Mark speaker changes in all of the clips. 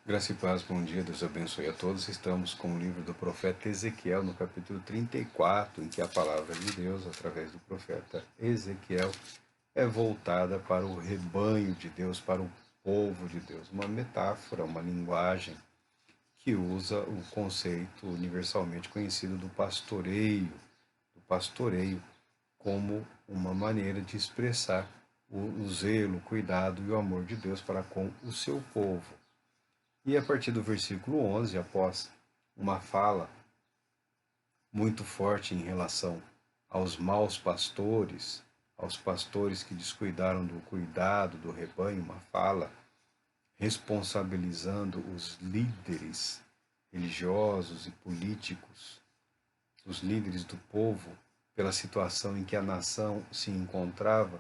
Speaker 1: Graça e paz, bom dia, Deus abençoe a todos. Estamos com o livro do profeta Ezequiel, no capítulo 34, em que a palavra de Deus, através do profeta Ezequiel, é voltada para o rebanho de Deus, para o povo de Deus. Uma metáfora, uma linguagem que usa o conceito universalmente conhecido do pastoreio como uma maneira de expressar o zelo, o cuidado e o amor de Deus para com o seu povo. E a partir do versículo 11, após uma fala muito forte em relação aos maus pastores, aos pastores que descuidaram do cuidado do rebanho, uma fala responsabilizando os líderes religiosos e políticos, os líderes do povo, pela situação em que a nação se encontrava,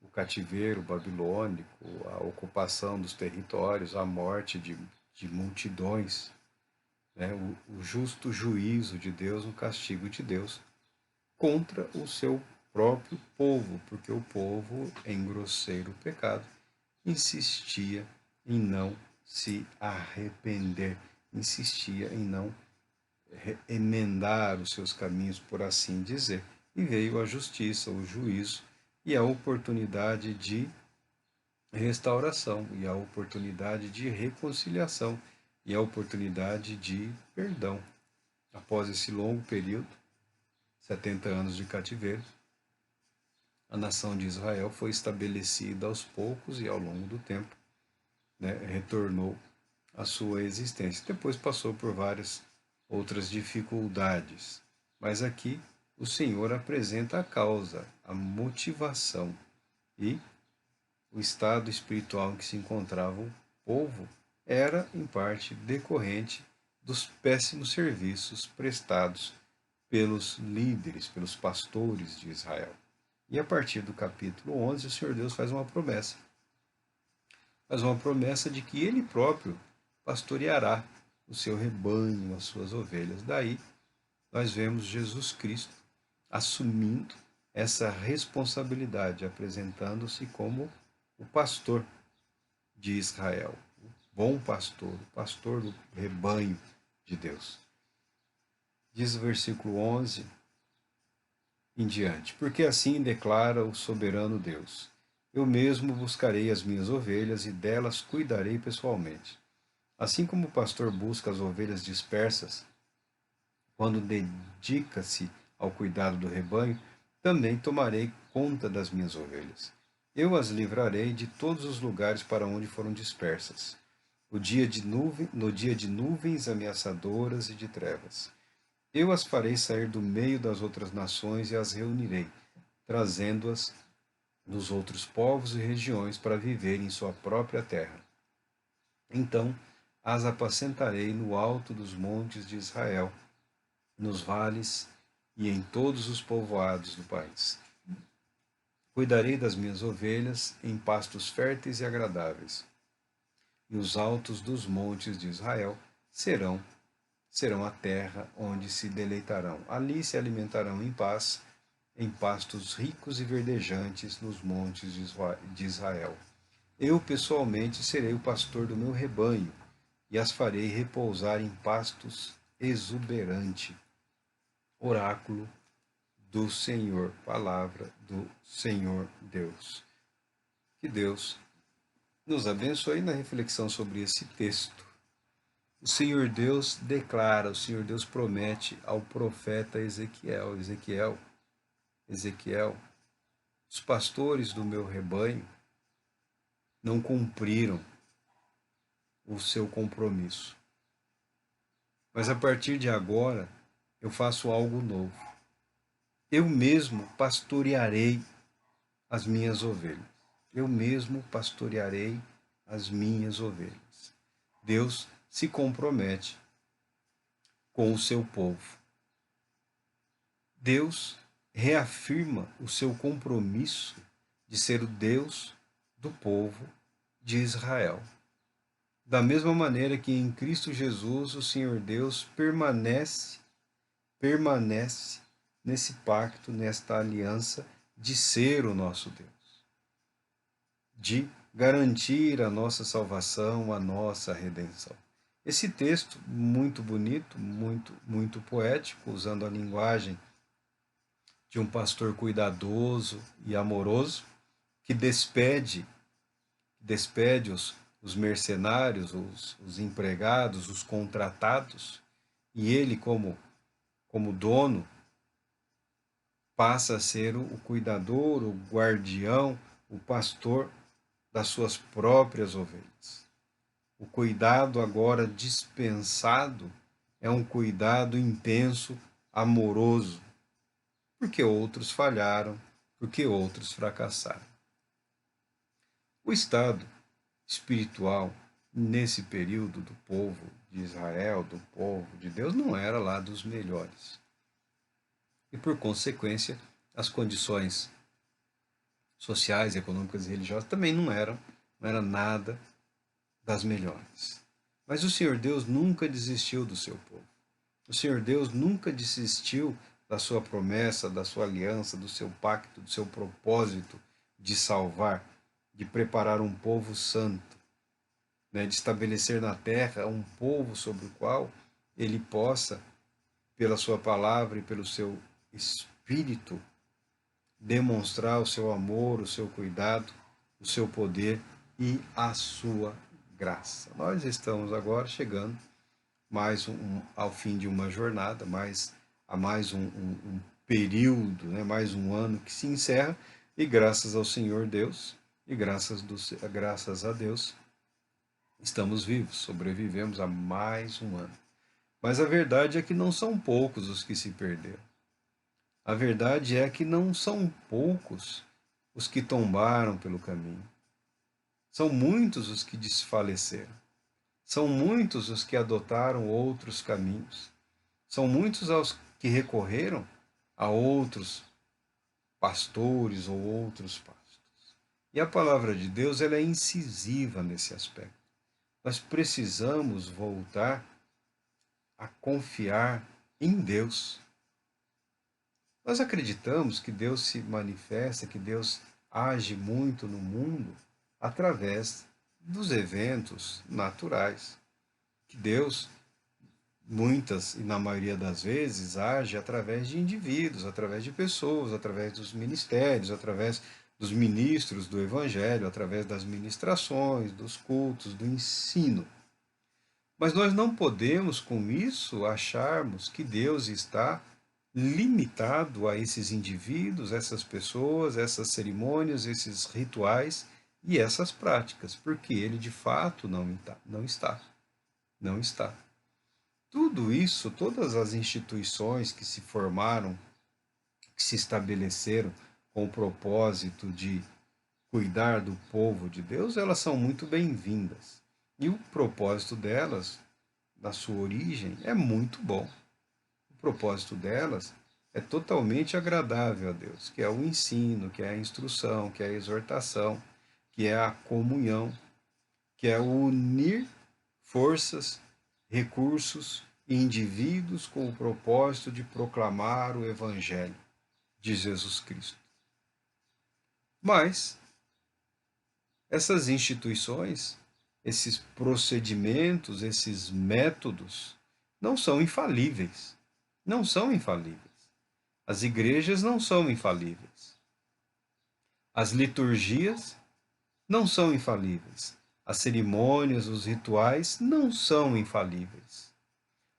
Speaker 1: o cativeiro babilônico, a ocupação dos territórios, a morte de multidões, né? O justo juízo de Deus, o castigo de Deus contra o seu próprio povo, porque o povo, em grosseiro pecado, insistia em não se arrepender, insistia em não emendar os seus caminhos, por assim dizer. E veio a justiça, o juízo e a oportunidade de restauração, e a oportunidade de reconciliação, e a oportunidade de perdão. Após esse longo período, 70 anos de cativeiro, a nação de Israel foi estabelecida aos poucos e ao longo do tempo, né, retornou à sua existência. Depois passou por várias outras dificuldades, mas aqui o Senhor apresenta a causa, a motivação e o estado espiritual em que se encontrava o povo era, em parte, decorrente dos péssimos serviços prestados pelos líderes, pelos pastores de Israel. E a partir do capítulo 11, o Senhor Deus faz uma promessa. Faz uma promessa de que Ele próprio pastoreará o seu rebanho, as suas ovelhas. Daí, nós vemos Jesus Cristo assumindo essa responsabilidade, apresentando-se como o pastor de Israel, o bom pastor, o pastor do rebanho de Deus. Diz o versículo 11 em diante: porque assim declara o soberano Deus: eu mesmo buscarei as minhas ovelhas e delas cuidarei pessoalmente. Assim como o pastor busca as ovelhas dispersas, quando dedica-se ao cuidado do rebanho, também tomarei conta das minhas ovelhas. Eu as livrarei de todos os lugares para onde foram dispersas, no dia de nuvens ameaçadoras e de trevas. Eu as farei sair do meio das outras nações e as reunirei, trazendo-as dos outros povos e regiões para viverem em sua própria terra. Então as apacentarei no alto dos montes de Israel, nos vales e em todos os povoados do país. Cuidarei das minhas ovelhas em pastos férteis e agradáveis, e os altos dos montes de Israel serão a terra onde se deleitarão. Ali se alimentarão em paz, em pastos ricos e verdejantes nos montes de Israel. Eu pessoalmente serei o pastor do meu rebanho, e as farei repousar em pastos exuberante. Oráculo do Senhor, palavra do Senhor Deus. Que Deus nos abençoe na reflexão sobre esse texto. O Senhor Deus declara, o Senhor Deus promete ao profeta Ezequiel: Ezequiel, os pastores do meu rebanho não cumpriram o seu compromisso. Mas a partir de agora, eu faço algo novo. Eu mesmo pastorearei as minhas ovelhas. Eu mesmo pastorearei as minhas ovelhas. Deus se compromete com o seu povo. Deus reafirma o seu compromisso de ser o Deus do povo de Israel. Da mesma maneira que em Cristo Jesus o Senhor Deus permanece nesse pacto, nesta aliança de ser o nosso Deus, de garantir a nossa salvação, a nossa redenção. Esse texto, muito bonito, muito poético, usando a linguagem de um pastor cuidadoso e amoroso, que despede os mercenários, os empregados, os contratados, e ele, como dono, passa a ser o cuidador, o guardião, o pastor das suas próprias ovelhas. O cuidado agora dispensado é um cuidado intenso, amoroso, porque outros falharam, porque outros fracassaram. O estado espiritual nesse período do povo de Israel, do povo de Deus, não era lá dos melhores. E por consequência, as condições sociais, econômicas e religiosas também não eram nada das melhores. Mas o Senhor Deus nunca desistiu do seu povo. O Senhor Deus nunca desistiu da sua promessa, da sua aliança, do seu pacto, do seu propósito de salvar, de preparar um povo santo, né, de estabelecer na terra um povo sobre o qual ele possa, pela sua palavra e pelo seu espírito, demonstrar o seu amor, o seu cuidado, o seu poder e a sua graça. Nós estamos agora chegando ao fim de uma jornada, a mais um período, né, mais um ano que se encerra, e graças ao Senhor Deus, e graças a Deus, estamos vivos, sobrevivemos a mais um ano. Mas a verdade é que não são poucos os que se perderam. A verdade é que não são poucos os que tombaram pelo caminho. São muitos os que desfaleceram. São muitos os que adotaram outros caminhos. São muitos os que recorreram a outros pastores ou outros pastos. E a palavra de Deus, ela é incisiva nesse aspecto. Nós precisamos voltar a confiar em Deus. Nós acreditamos que Deus se manifesta, que Deus age muito no mundo através dos eventos naturais. Que Deus, muitas e na maioria das vezes, age através de indivíduos, através de pessoas, através dos ministérios, através dos ministros do Evangelho, através das ministrações, dos cultos, do ensino. Mas nós não podemos, com isso, acharmos que Deus está limitado a esses indivíduos, essas pessoas, essas cerimônias, esses rituais e essas práticas, porque ele de fato não está. Tudo isso, todas as instituições que se formaram, que se estabeleceram com o propósito de cuidar do povo de Deus, elas são muito bem-vindas. E o propósito delas, na sua origem, é muito bom. O propósito delas é totalmente agradável a Deus, que é o ensino, que é a instrução, que é a exortação, que é a comunhão, que é o unir forças, recursos e indivíduos com o propósito de proclamar o Evangelho de Jesus Cristo. Mas essas instituições, esses procedimentos, esses métodos, não são infalíveis. Não são infalíveis. As igrejas não são infalíveis. As liturgias não são infalíveis. As cerimônias, os rituais não são infalíveis.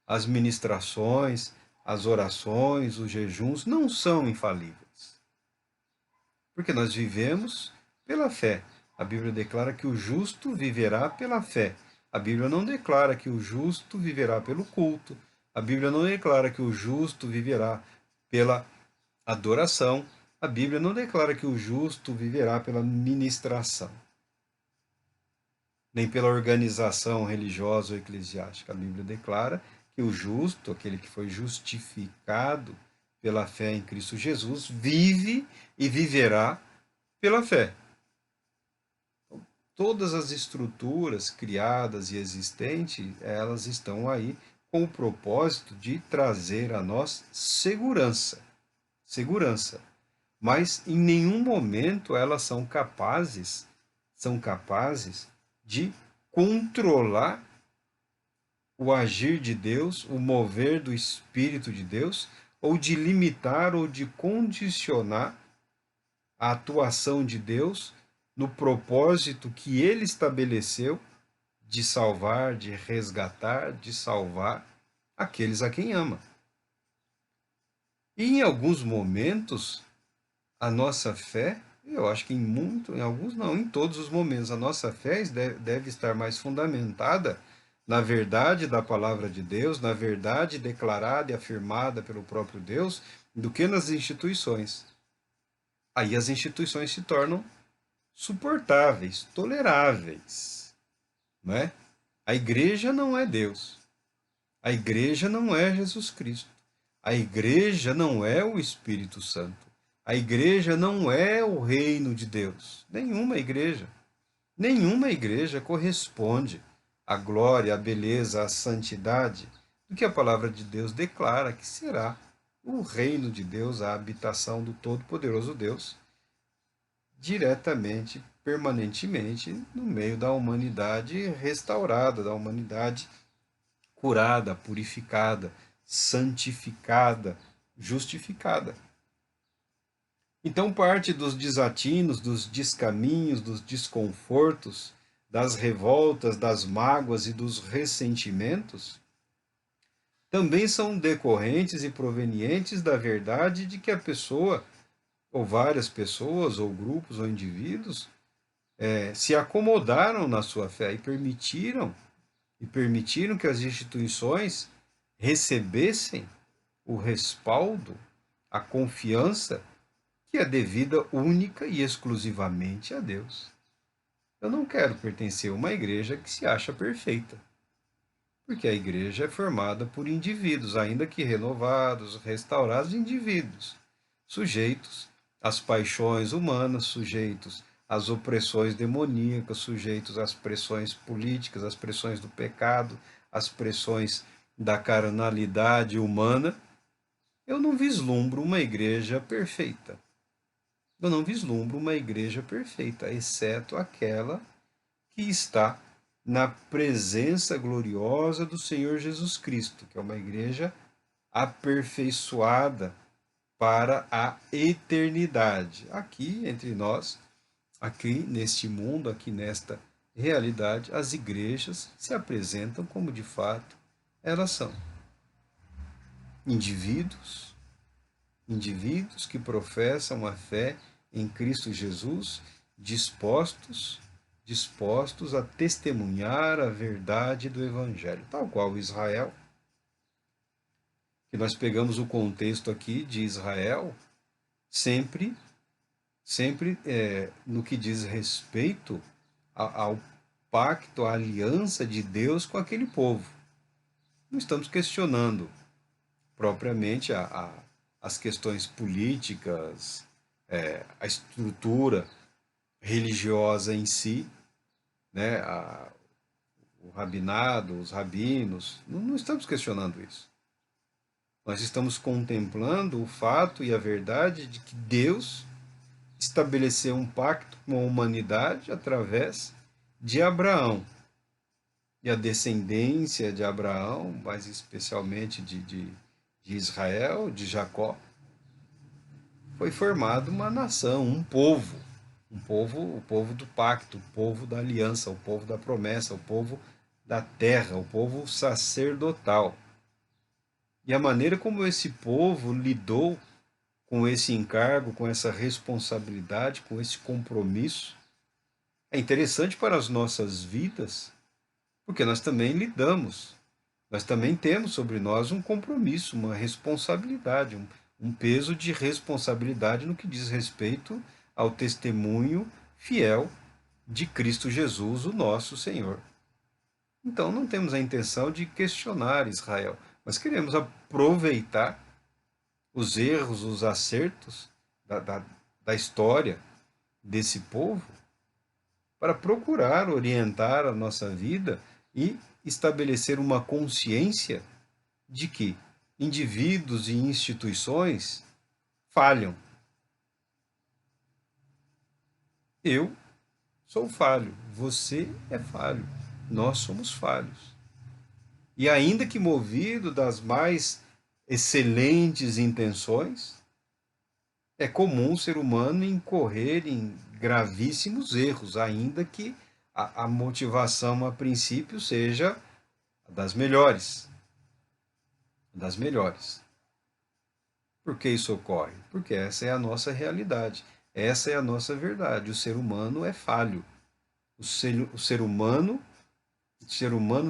Speaker 1: As ministrações, as orações, os jejuns não são infalíveis. Porque nós vivemos pela fé. A Bíblia declara que o justo viverá pela fé. A Bíblia não declara que o justo viverá pelo culto. A Bíblia não declara que o justo viverá pela adoração. A Bíblia não declara que o justo viverá pela ministração, nem pela organização religiosa ou eclesiástica. A Bíblia declara que o justo, aquele que foi justificado pela fé em Cristo Jesus, vive e viverá pela fé. Todas as estruturas criadas e existentes, elas estão aí com o propósito de trazer a nós segurança. Mas em nenhum momento elas são capazes, são capazes de controlar o agir de Deus, o mover do Espírito de Deus, ou de limitar ou de condicionar a atuação de Deus no propósito que ele estabeleceu de salvar, de resgatar, de salvar aqueles a quem ama. E em alguns momentos, a nossa fé, eu acho que em alguns não, em todos os momentos, a nossa fé deve estar mais fundamentada na verdade da palavra de Deus, na verdade declarada e afirmada pelo próprio Deus, do que nas instituições. Aí as instituições se tornam suportáveis, toleráveis, não é? A igreja não é Deus. A igreja não é Jesus Cristo. A igreja não é o Espírito Santo. A igreja não é o reino de Deus. Nenhuma igreja corresponde à glória, à beleza, à santidade do que a palavra de Deus declara que será o reino de Deus, a habitação do Todo-Poderoso Deus, diretamente, permanentemente, no meio da humanidade restaurada, da humanidade curada, purificada, santificada, justificada. Então, parte dos desatinos, dos descaminhos, dos desconfortos, das revoltas, das mágoas e dos ressentimentos também são decorrentes e provenientes da verdade de que a pessoa, ou várias pessoas, ou grupos, ou indivíduos, se acomodaram na sua fé e permitiram que as instituições recebessem o respaldo, a confiança que é devida única e exclusivamente a Deus. Eu não quero pertencer a uma igreja que se acha perfeita, porque a igreja é formada por indivíduos, ainda que renovados, restaurados indivíduos, sujeitos às paixões humanas, sujeitos às opressões demoníacas, sujeitos às pressões políticas, às pressões do pecado, às pressões da carnalidade humana. Eu não vislumbro uma igreja perfeita. Eu não vislumbro uma igreja perfeita, exceto aquela que está na presença gloriosa do Senhor Jesus Cristo, que é uma igreja aperfeiçoada para a eternidade. Aqui entre nós, aqui neste mundo, aqui nesta realidade, as igrejas se apresentam como de fato elas são. Indivíduos que professam a fé em Cristo Jesus, dispostos a testemunhar a verdade do Evangelho, tal qual Israel, que nós pegamos o contexto aqui de Israel, sempre no que diz respeito ao pacto, à aliança de Deus com aquele povo. Não estamos questionando propriamente as questões políticas, a estrutura religiosa em si, né, o rabinado, os rabinos, não estamos questionando isso. Nós estamos contemplando o fato e a verdade de que Deus estabeleceu um pacto com a humanidade através de Abraão. E a descendência de Abraão, mais especialmente de Israel, de Jacó, foi formada uma nação, um povo, o povo do pacto, o povo da aliança, o povo da promessa, o povo da terra, o povo sacerdotal. E a maneira como esse povo lidou com esse encargo, com essa responsabilidade, com esse compromisso, é interessante para as nossas vidas, porque nós também lidamos, nós também temos sobre nós um compromisso, uma responsabilidade, um peso de responsabilidade no que diz respeito ao testemunho fiel de Cristo Jesus, o nosso Senhor. Então não temos a intenção de questionar Israel, mas queremos aproveitar os erros, os acertos da história desse povo para procurar orientar a nossa vida e estabelecer uma consciência de que indivíduos e instituições falham. Eu sou falho, você é falho, nós somos falhos. E ainda que movido das mais excelentes intenções, é comum o ser humano incorrer em gravíssimos erros, ainda que a motivação a princípio seja das melhores. Das melhores. Por que isso ocorre? Porque essa é a nossa realidade. Essa é a nossa verdade. O ser humano é falho. O ser humano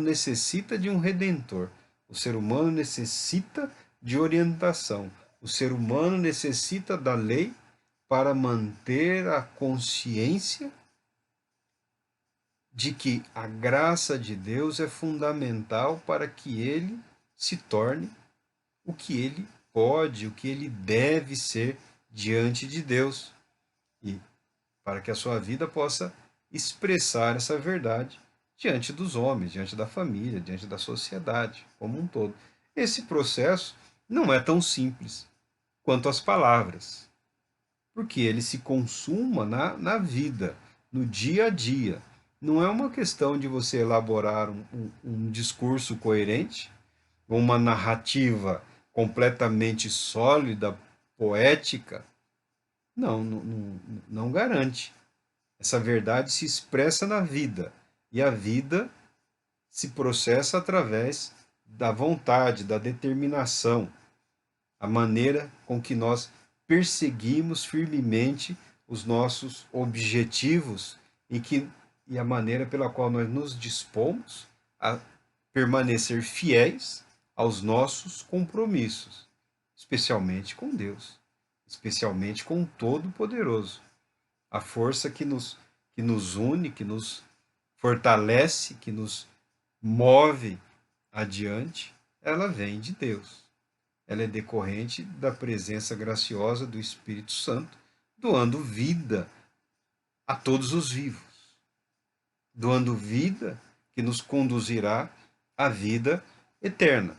Speaker 1: necessita de um redentor. O ser humano necessita de orientação. O ser humano necessita da lei para manter a consciência de que a graça de Deus é fundamental para que ele se torne o que ele pode, o que ele deve ser diante de Deus e para que a sua vida possa expressar essa verdade diante dos homens, diante da família, diante da sociedade como um todo. Esse processo não é tão simples quanto as palavras, porque ele se consuma na vida, no dia a dia. Não é uma questão de você elaborar um discurso coerente, uma narrativa completamente sólida, poética. Não, não garante. Essa verdade se expressa na vida, e a vida se processa através da vontade, da determinação, a maneira com que nós perseguimos firmemente os nossos objetivos e a maneira pela qual nós nos dispomos a permanecer fiéis aos nossos compromissos, especialmente com Deus, especialmente com o Todo-Poderoso. A força que nos une, que nos fortalece, que nos move adiante, ela vem de Deus. Ela é decorrente da presença graciosa do Espírito Santo, doando vida a todos os vivos, doando vida que nos conduzirá à vida eterna.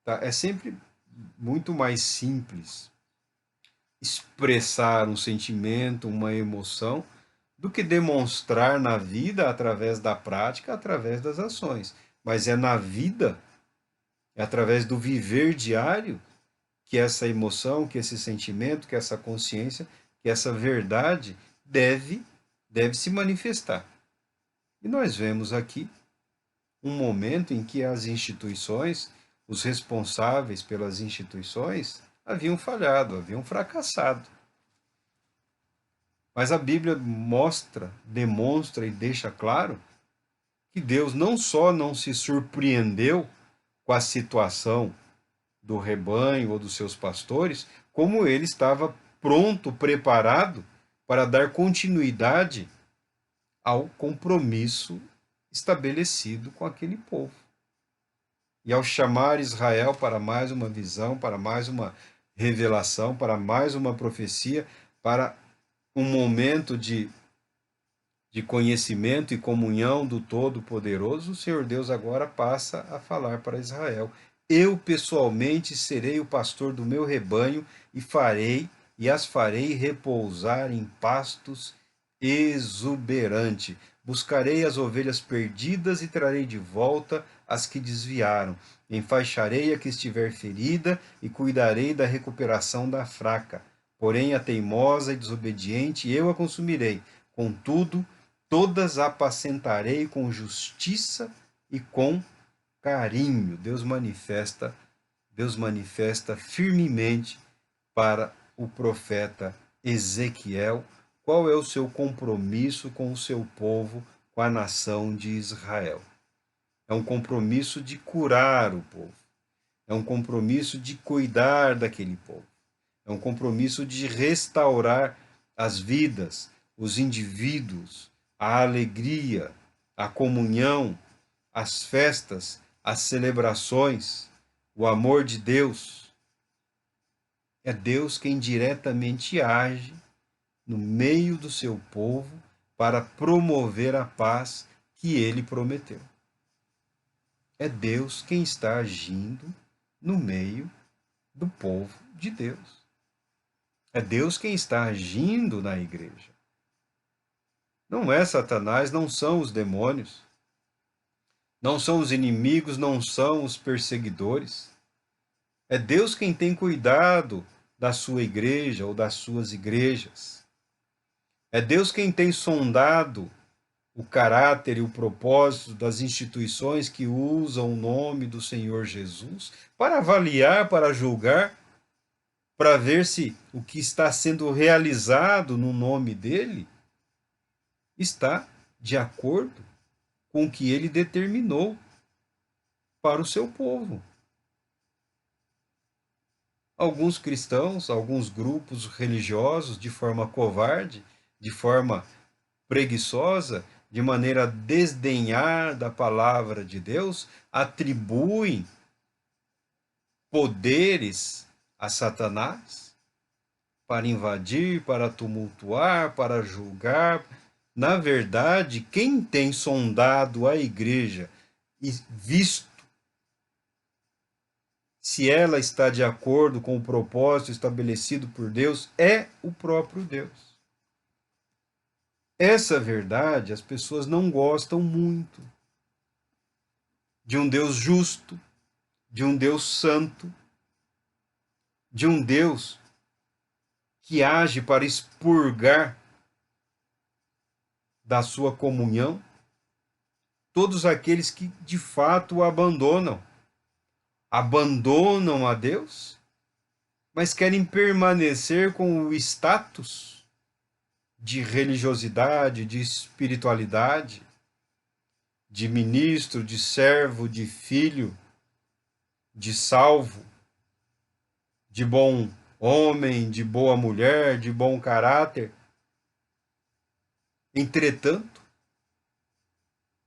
Speaker 1: Tá? É sempre muito mais simples expressar um sentimento, uma emoção, do que demonstrar na vida através da prática, através das ações. Mas é na vida, é através do viver diário, que essa emoção, que esse sentimento, que essa consciência, que essa verdade deve se manifestar. E nós vemos aqui um momento em que as instituições, os responsáveis pelas instituições, haviam falhado, haviam fracassado. Mas a Bíblia mostra, demonstra e deixa claro que Deus não só não se surpreendeu com a situação do rebanho ou dos seus pastores, como ele estava pronto, preparado para dar continuidade ao compromisso estabelecido com aquele povo. E ao chamar Israel para mais uma visão, para mais uma revelação, para mais uma profecia, para um momento de conhecimento e comunhão do Todo-Poderoso, o Senhor Deus agora passa a falar para Israel: eu pessoalmente serei o pastor do meu rebanho e as farei repousar em pastos exuberante. Buscarei as ovelhas perdidas e trarei de volta as que desviaram. Enfaixarei a que estiver ferida e cuidarei da recuperação da fraca. Porém, a teimosa e desobediente eu a consumirei. Contudo, todas apacentarei com justiça e com carinho. Deus manifesta firmemente para o profeta Ezequiel qual é o seu compromisso com o seu povo, com a nação de Israel. É um compromisso de curar o povo. É um compromisso de cuidar daquele povo. É um compromisso de restaurar as vidas, os indivíduos, a alegria, a comunhão, as festas, as celebrações, o amor de Deus. É Deus quem diretamente age no meio do seu povo para promover a paz que ele prometeu. É Deus quem está agindo no meio do povo de Deus. É Deus quem está agindo na igreja. Não é Satanás, não são os demônios, não são os inimigos, não são os perseguidores. É Deus quem tem cuidado da sua igreja ou das suas igrejas. É Deus quem tem sondado o caráter e o propósito das instituições que usam o nome do Senhor Jesus para avaliar, para julgar, para ver se o que está sendo realizado no nome dele está de acordo com o que ele determinou para o seu povo. Alguns cristãos, alguns grupos religiosos, de forma covarde, de forma preguiçosa, de maneira a desdenhar da palavra de Deus, atribuem poderes a Satanás para invadir, para tumultuar, para julgar. Na verdade, quem tem sondado a igreja e visto se ela está de acordo com o propósito estabelecido por Deus é o próprio Deus. Essa verdade as pessoas não gostam muito. De um Deus justo, de um Deus santo, de um Deus que age para expurgar da sua comunhão todos aqueles que de fato o abandonam. Abandonam a Deus, mas querem permanecer com o status de religiosidade, de espiritualidade, de ministro, de servo, de filho, de salvo, de bom homem, de boa mulher, de bom caráter. Entretanto,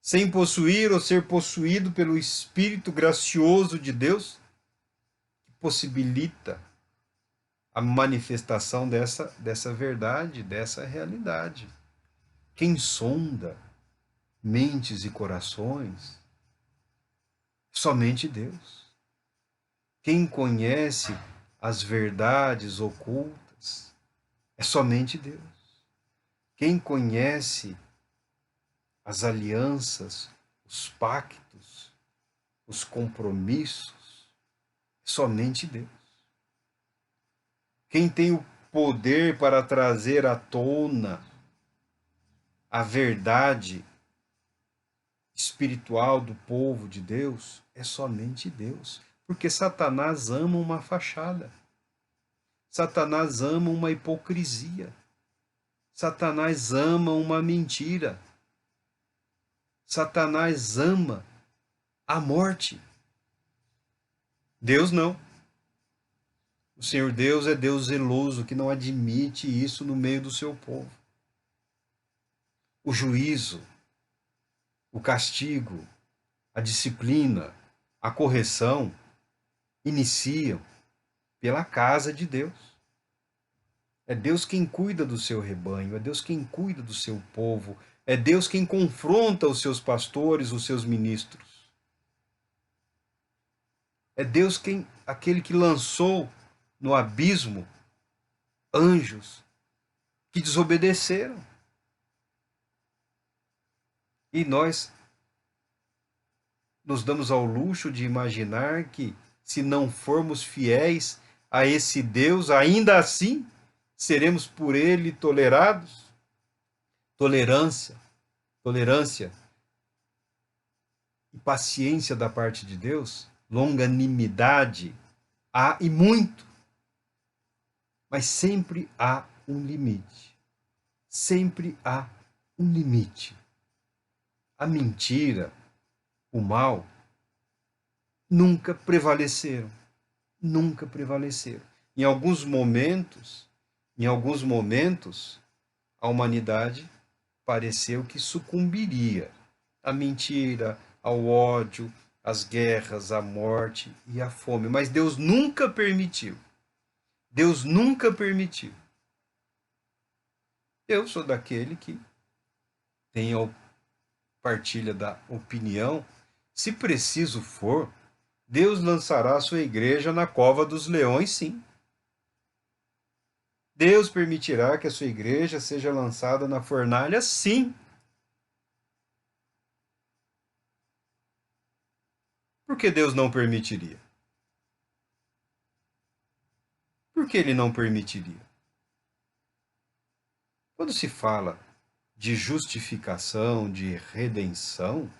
Speaker 1: sem possuir ou ser possuído pelo Espírito gracioso de Deus, que possibilita a manifestação dessa verdade, dessa realidade. Quem sonda mentes e corações? Somente Deus. Quem conhece as verdades ocultas? É somente Deus. Quem conhece as alianças, os pactos, os compromissos? É somente Deus. Quem tem o poder para trazer à tona a verdade espiritual do povo de Deus é somente Deus. Porque Satanás ama uma fachada. Satanás ama uma hipocrisia. Satanás ama uma mentira. Satanás ama a morte. Deus não. O Senhor Deus é Deus zeloso, que não admite isso no meio do seu povo. O juízo, o castigo, a disciplina, a correção iniciam pela casa de Deus. É Deus quem cuida do seu rebanho, é Deus quem cuida do seu povo, é Deus quem confronta os seus pastores, os seus ministros. É Deus aquele que lançou no abismo anjos que desobedeceram. E nós nos damos ao luxo de imaginar que, se não formos fiéis a esse Deus, ainda assim seremos por ele tolerados? Tolerância e paciência da parte de Deus, longanimidade, há e muito. Mas sempre há um limite. Sempre há um limite. A mentira, o mal, nunca prevaleceram. Nunca prevaleceram. Em alguns momentos, a humanidade pareceu que sucumbiria à mentira, ao ódio, às guerras, à morte e à fome. Mas Deus nunca permitiu. Deus nunca permitiu. Eu sou daquele que tem a partilha da opinião. Se preciso for, Deus lançará a sua igreja na cova dos leões, sim. Deus permitirá que a sua igreja seja lançada na fornalha, sim. Por que Deus não permitiria? Por que ele não permitiria? Quando se fala de justificação, de redenção,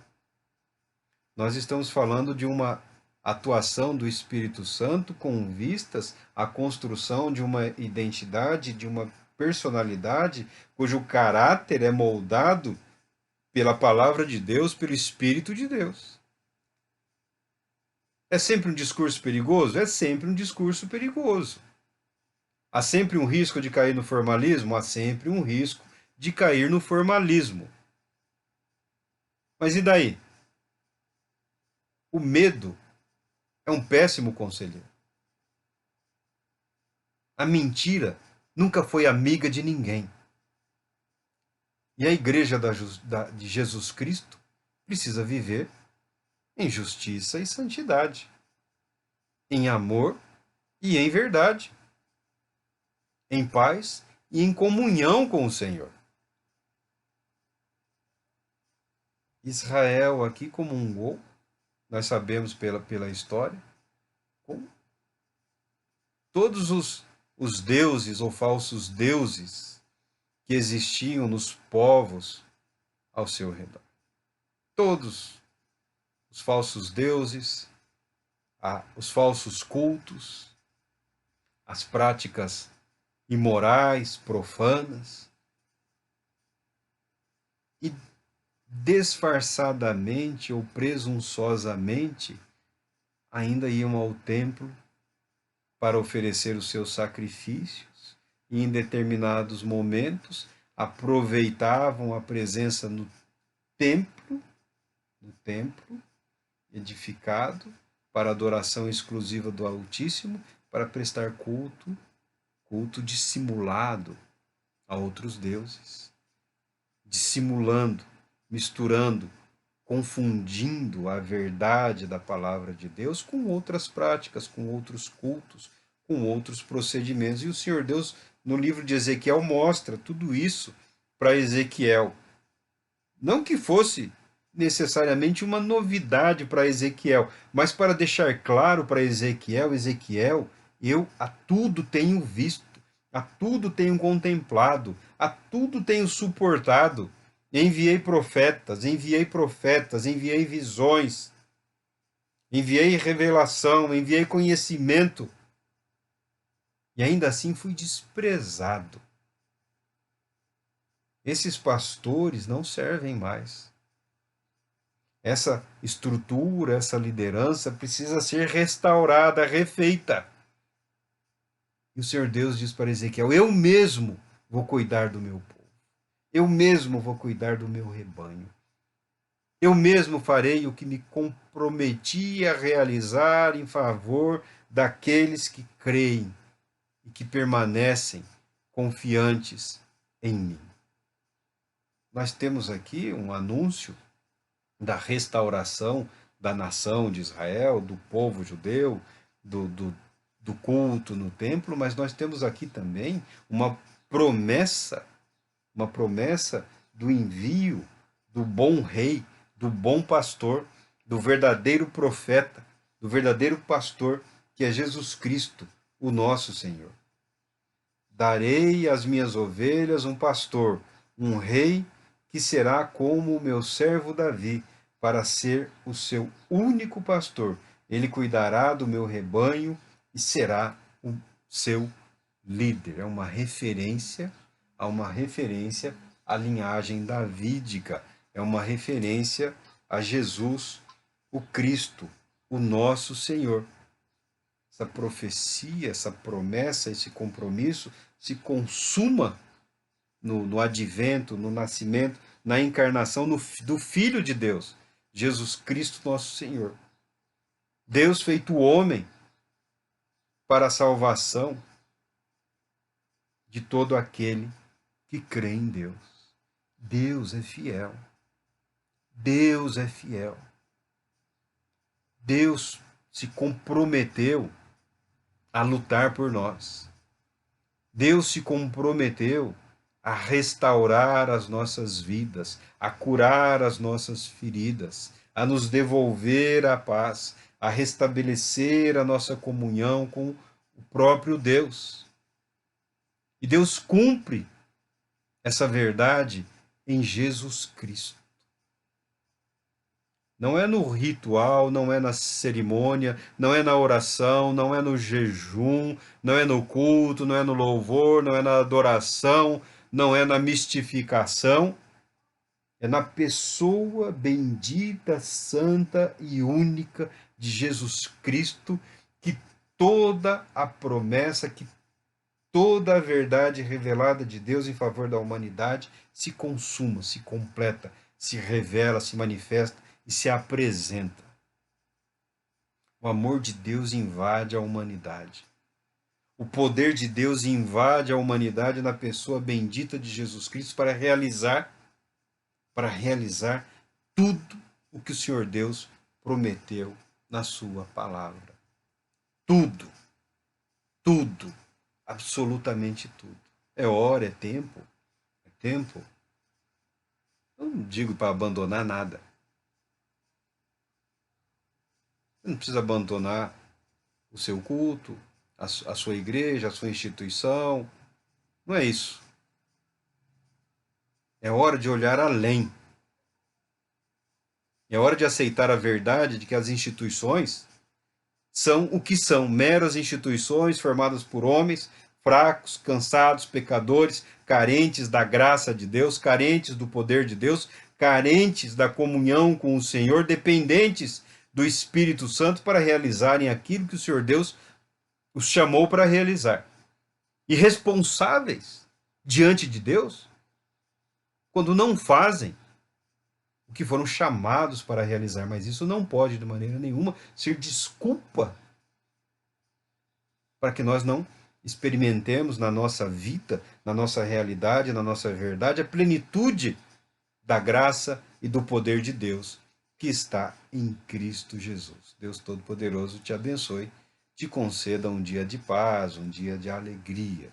Speaker 1: nós estamos falando de uma atuação do Espírito Santo com vistas à construção de uma identidade, de uma personalidade cujo caráter é moldado pela palavra de Deus, pelo Espírito de Deus. É sempre um discurso perigoso? É sempre um discurso perigoso. Há sempre um risco de cair no formalismo? Há sempre um risco de cair no formalismo. Mas e daí? O medo é um péssimo conselheiro. A mentira nunca foi amiga de ninguém. E a igreja de Jesus Cristo precisa viver em justiça e santidade, em amor e em verdade, em paz e em comunhão com o Senhor. Israel aqui comungou, nós sabemos pela história, com todos os deuses ou falsos deuses que existiam nos povos ao seu redor. Todos os falsos deuses, os falsos cultos, as práticas imorais, profanas, e disfarçadamente ou presunçosamente ainda iam ao templo para oferecer os seus sacrifícios e em determinados momentos aproveitavam a presença no templo edificado para adoração exclusiva do Altíssimo, para prestar culto dissimulado a outros deuses, dissimulando, misturando, confundindo a verdade da palavra de Deus com outras práticas, com outros cultos, com outros procedimentos. E o Senhor Deus, no livro de Ezequiel, mostra tudo isso para Ezequiel. Não que fosse necessariamente uma novidade para Ezequiel, mas para deixar claro para Ezequiel, eu a tudo tenho visto, a tudo tenho contemplado, a tudo tenho suportado. Enviei profetas, enviei visões, enviei revelação, enviei conhecimento. E ainda assim fui desprezado. Esses pastores não servem mais. Essa estrutura, essa liderança precisa ser restaurada, refeita. E o Senhor Deus diz para Ezequiel: eu mesmo vou cuidar do meu povo. Eu mesmo vou cuidar do meu rebanho. Eu mesmo farei o que me comprometi a realizar em favor daqueles que creem e que permanecem confiantes em mim. Nós temos aqui um anúncio da restauração da nação de Israel, do povo judeu, do culto no templo, mas nós temos aqui também promessa, uma promessa do envio do bom rei, do bom pastor, do verdadeiro profeta, do verdadeiro pastor, que é Jesus Cristo, o nosso Senhor. Darei às minhas ovelhas um pastor, um rei que será como o meu servo Davi, para ser o seu único pastor. Ele cuidará do meu rebanho e será o seu líder. É uma referência à linhagem davídica, é uma referência a Jesus, o Cristo, o nosso Senhor. Essa profecia, essa promessa, esse compromisso se consuma no advento, no nascimento, na encarnação do Filho de Deus, Jesus Cristo, nosso Senhor. Deus feito homem para a salvação de todo aquele que crê em Deus. Deus é fiel. Deus é fiel. Deus se comprometeu a lutar por nós. Deus se comprometeu a restaurar as nossas vidas, a curar as nossas feridas, a nos devolver a paz, a restabelecer a nossa comunhão com o próprio Deus. E Deus cumpre essa verdade em Jesus Cristo. Não é no ritual, não é na cerimônia, não é na oração, não é no jejum, não é no culto, não é no louvor, não é na adoração, não é na mistificação. É na pessoa bendita, santa e única de Jesus Cristo que toda a promessa, que toda a verdade revelada de Deus em favor da humanidade se consuma, se completa, se revela, se manifesta e se apresenta. O amor de Deus invade a humanidade. O poder de Deus invade a humanidade na pessoa bendita de Jesus Cristo para realizar tudo o que o Senhor Deus prometeu na sua palavra. Tudo. Tudo. Absolutamente tudo. É hora, é tempo. É tempo. Eu não digo para abandonar nada. Você não precisa abandonar o seu culto, a sua igreja, a sua instituição. Não é isso. É hora de olhar além. É hora de aceitar a verdade de que as instituições são o que são, meras instituições formadas por homens fracos, cansados, pecadores, carentes da graça de Deus, carentes do poder de Deus, carentes da comunhão com o Senhor, dependentes do Espírito Santo para realizarem aquilo que o Senhor Deus os chamou para realizar. E responsáveis diante de Deus quando não fazem o que foram chamados para realizar, mas isso não pode de maneira nenhuma ser desculpa para que nós não experimentemos na nossa vida, na nossa realidade, na nossa verdade, a plenitude da graça e do poder de Deus que está em Cristo Jesus. Deus Todo-Poderoso te abençoe, te conceda um dia de paz, um dia de alegria.